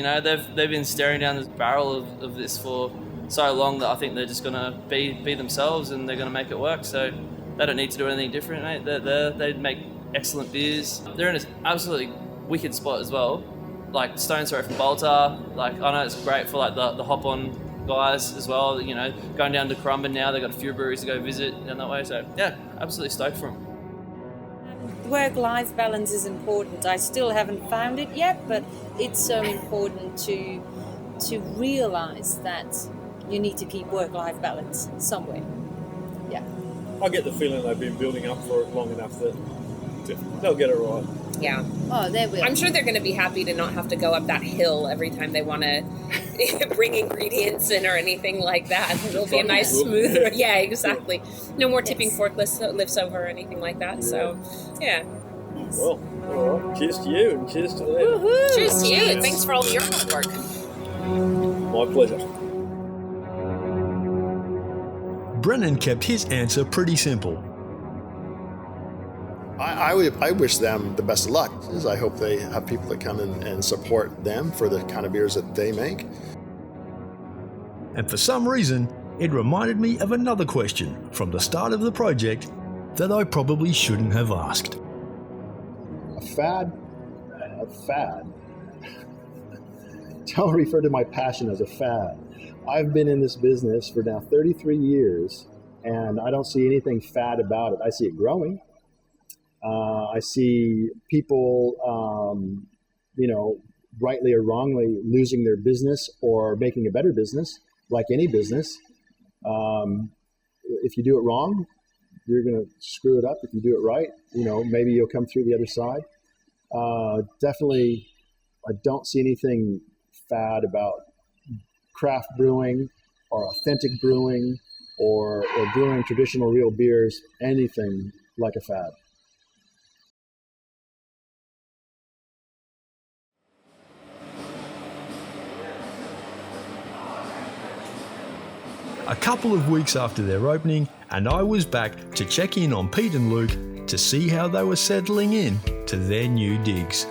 They've been staring down this barrel of this for so long that I think they're just going to be themselves and they're going to make it work. So they don't need to do anything different, mate. They make excellent beers. They're in an absolutely wicked spot as well. Like stone's throw from Bolter. Like I know it's great for like the hop on guys as well. You know, going down to Currumbin now, they've got a few breweries to go visit down that way. So yeah, absolutely stoked for them. Work-life balance is important. I still haven't found it yet, but it's so important to realise that you need to keep work-life balance somewhere. Yeah. I get the feeling they've been building up for it long enough that they'll get it right. Yeah. Oh, they will. I'm sure they're going to be happy to not have to go up that hill every time they want to bring ingredients in or anything like that. It'll be a nice, smooth. Yeah, exactly. No more tipping forklifts over or anything like that. So, yeah. Well, all right. Cheers to you and cheers to them. Woohoo. Cheers to you. Thanks for all your hard work. My pleasure. Brennan kept his answer pretty simple. I wish them the best of luck. I hope they have people that come in and support them for the kind of beers that they make. And for some reason, it reminded me of another question from the start of the project that I probably shouldn't have asked. A fad? A fad? Don't refer to my passion as a fad. I've been in this business for now 33 years, and I don't see anything fad about it. I see it growing. I see people, rightly or wrongly losing their business or making a better business, like any business. If you do it wrong, you're going to screw it up. If you do it right, maybe you'll come through the other side. Definitely, I don't see anything fad about craft brewing or authentic brewing or brewing traditional real beers, anything like a fad. A couple of weeks after their opening, and I was back to check in on Pete and Luke to see how they were settling in to their new digs.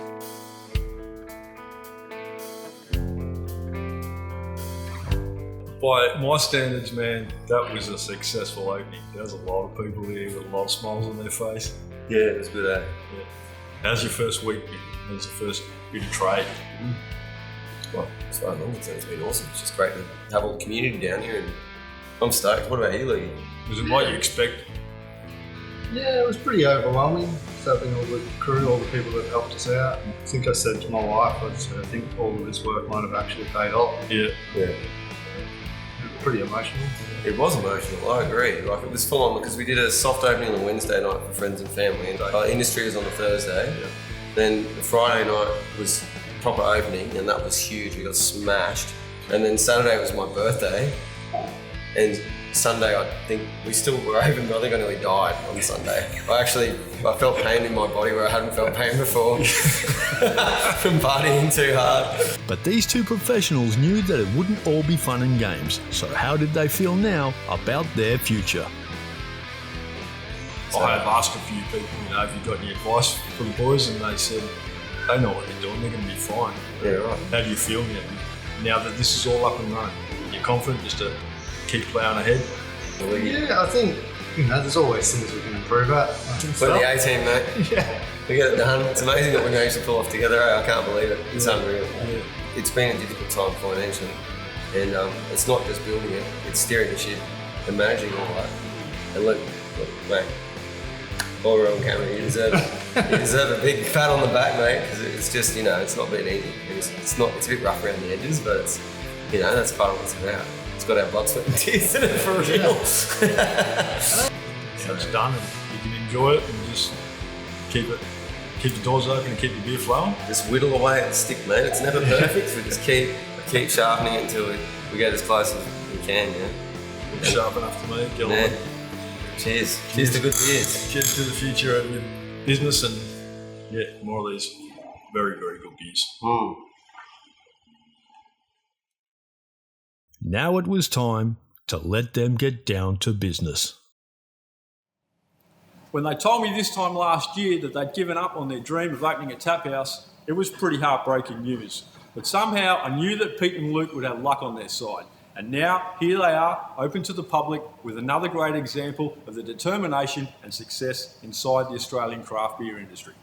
By my standards, man, that was a successful opening. There was a lot of people there with a lot of smiles on their face. Yeah, it was good, eh? Yeah. How's your first week been? How's the first bit of trade? Well, as far as I'm concerned, it's been awesome. It's just great to have all the community down here, and I'm stoked. What about you, Lee? Was it what you expected? Yeah, it was pretty overwhelming. Having all the crew, all the people that helped us out. I think I said to my wife, I think all of this work might have actually paid off. Yeah. Pretty emotional. It was emotional, I agree. Like, it was full on because we did a soft opening on the Wednesday night for friends and family, and our industry was on the Thursday. Yeah. Then the Friday night was proper opening, and that was huge. We got smashed. And then Saturday was my birthday, and Sunday I think we still were open, but I think I nearly died on Sunday. I felt pain in my body where I hadn't felt pain before from partying too hard. But these two professionals knew that it wouldn't all be fun and games. So how did they feel now about their future? I have asked a few people, if you've got any advice for the boys, and they said they know what they're doing, they're going to be fine. Yeah, right. How do you feel now that this is all up and running? You're confident just to keep ploughing ahead? Yeah, I think there's always things we can improve at. We're the A-team, mate. Yeah. We get it done. It's amazing that we managed to pull off together. I can't believe it. It's unreal. Yeah. It's been a difficult time financially, and it's not just building it, it's steering the ship and managing all that. And look, mate, while we're on camera, you deserve a big pat on the back, mate, because it's just, it's not been easy. It's a bit rough around the edges, but it's, that's part of what it's about. It's got our blood, sweat and tears in it for real. So it's done, and you can enjoy it and just keep the doors open and keep the beer flowing. Just whittle away at the stick, mate. It's never perfect. We just keep sharpening it until we get as close as we can, Sharp enough to me, get on. Cheers. Cheers to good beers. Cheers to the future of your business, and more of these very, very good beers. Now it was time to let them get down to business. When they told me this time last year that they'd given up on their dream of opening a tap house, it was pretty heartbreaking news. But somehow I knew that Pete and Luke would have luck on their side. And now, here they are, open to the public with another great example of the determination and success inside the Australian craft beer industry.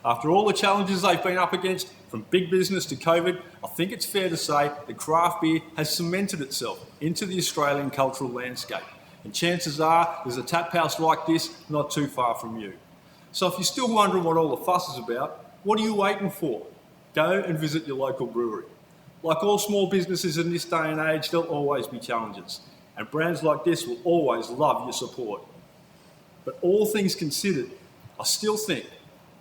After all the challenges they've been up against, from big business to COVID, I think it's fair to say that craft beer has cemented itself into the Australian cultural landscape. And chances are there's a tap house like this not too far from you. So if you're still wondering what all the fuss is about, what are you waiting for? Go and visit your local brewery. Like all small businesses in this day and age, there'll always be challenges. And brands like this will always love your support. But all things considered, I still think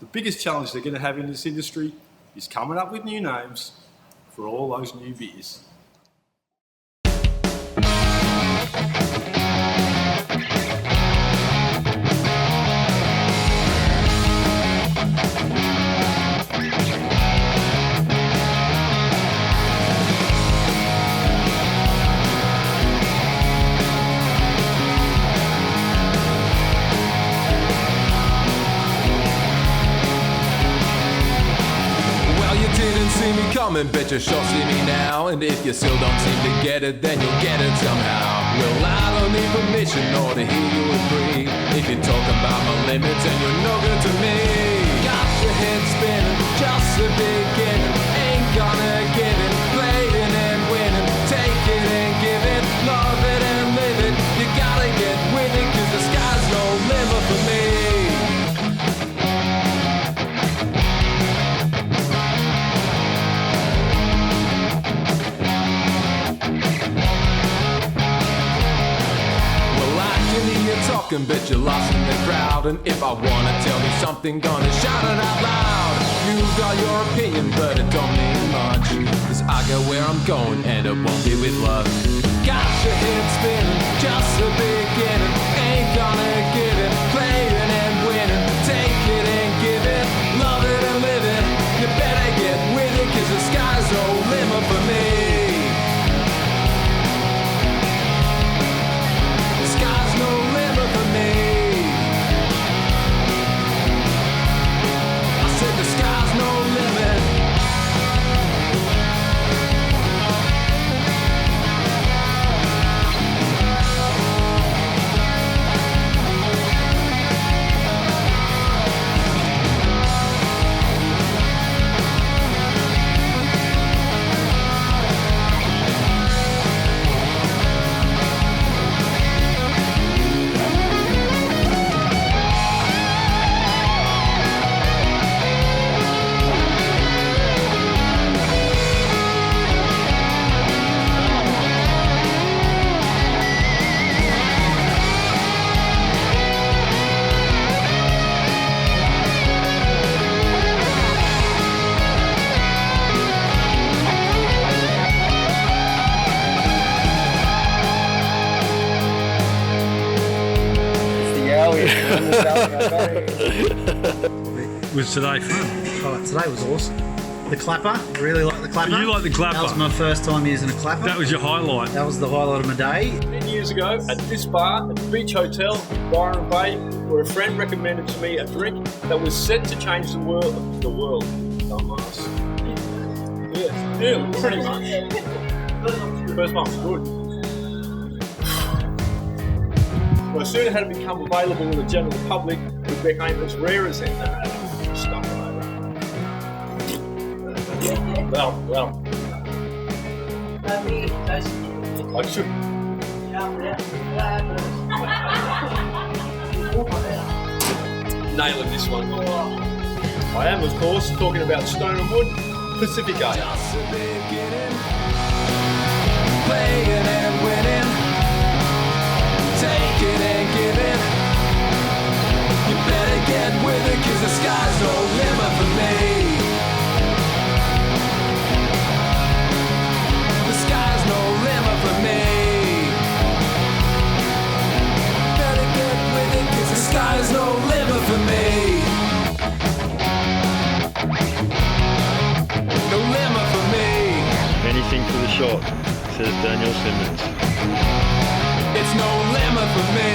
the biggest challenge they're going to have in this industry is coming up with new names for all those new beers. Coming, bet you sure see me now. And if you still don't seem to get it, then you'll get it somehow. Well, I don't need permission or to hear you agree. If you're talking about my limits and you're no good to me. Got your head spinning, just the beginning. Ain't gonna give it, playing and winning. Take it and give it, love it and live it. You gotta get with it, cause the sky's no limit for me. Talking, bet you're lost in the crowd. And if I wanna tell me something, gonna shout it out loud. You got your opinion, but it don't mean much, cause I go where I'm going and it won't be with luck. Got your head spinning, just the beginning. Ain't gonna give it, playing and winning. Take it and give it, love it and live it. You better get with it, cause the sky's no limit for me. Was today fun? Oh, today was awesome. The clapper, really like the clapper. You like the clapper? That was my first time using a clapper. That was your highlight? That was the highlight of my day. 10 years ago, at this bar at the Beach Hotel in Byron Bay, where a friend recommended to me a drink that was set to change the world. Dumbass. Yeah, pretty much. The first one was good. Well, soon it had become available to the general public, it became as rare as anything. Stuff over. Well. I should. Nailing this one. I am, of course, talking about Stone and Wood Pacifico. Playing and winning. Take it and give it. You better get with it, cause the sky's no limit for me. The sky's no limit for me. Better get with it, cause the sky's no limit for me. No limit for me. Anything for the shot, says Daniel Simmons. It's no limit for me.